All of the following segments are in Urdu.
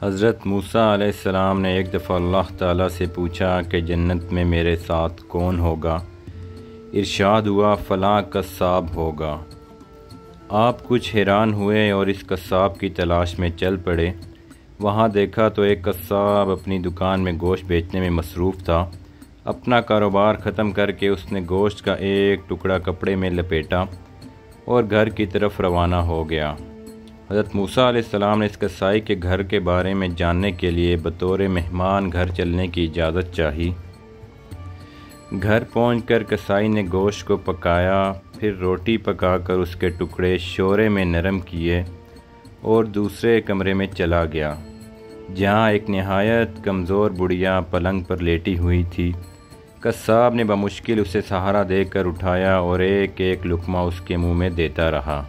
حضرت موسیٰ علیہ السلام نے ایک دفعہ اللہ تعالیٰ سے پوچھا کہ جنت میں میرے ساتھ کون ہوگا؟ ارشاد ہوا فلاں قصاب ہوگا۔ آپ کچھ حیران ہوئے اور اس قصاب کی تلاش میں چل پڑے۔ وہاں دیکھا تو ایک قصاب اپنی دکان میں گوشت بیچنے میں مصروف تھا۔ اپنا کاروبار ختم کر کے اس نے گوشت کا ایک ٹکڑا کپڑے میں لپیٹا اور گھر کی طرف روانہ ہو گیا۔ حضرت موسیٰ علیہ السلام نے اس قصائی کے گھر کے بارے میں جاننے کے لیے بطور مہمان گھر چلنے کی اجازت چاہی۔ گھر پہنچ کر قصائی نے گوشت کو پکایا، پھر روٹی پکا کر اس کے ٹکڑے شورے میں نرم کیے اور دوسرے کمرے میں چلا گیا، جہاں ایک نہایت کمزور بڑھیا پلنگ پر لیٹی ہوئی تھی۔ قصاب نے بمشکل اسے سہارا دے کر اٹھایا اور ایک ایک لقمہ اس کے منہ میں دیتا رہا۔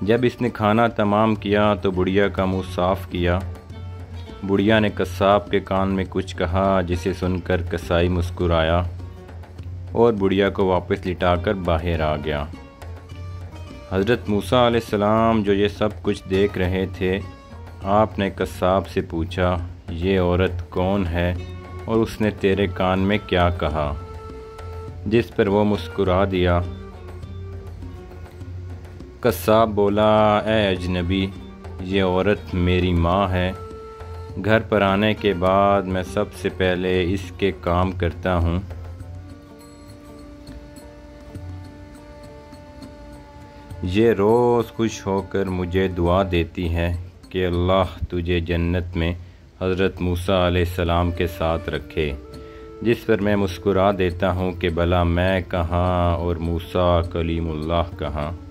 جب اس نے کھانا تمام کیا تو بڑھیا کا منہ صاف کیا۔ بڑھیا نے قصاب کے کان میں کچھ کہا، جسے سن کر قصائی مسکرایا اور بڑھیا کو واپس لٹا کر باہر آ گیا۔ حضرت موسیٰ علیہ السلام جو یہ سب کچھ دیکھ رہے تھے، آپ نے قصاب سے پوچھا یہ عورت کون ہے اور اس نے تیرے کان میں کیا کہا؟ جس پر وہ مسکرا دیا۔ قصاب بولا اے اجنبی، یہ عورت میری ماں ہے۔ گھر پر آنے کے بعد میں سب سے پہلے اس کے کام کرتا ہوں۔ یہ روز خوش ہو کر مجھے دعا دیتی ہے کہ اللہ تجھے جنت میں حضرت موسیٰ علیہ السلام کے ساتھ رکھے، جس پر میں مسکرا دیتا ہوں کہ بھلا میں کہاں اور موسیٰ کلیم اللہ کہاں۔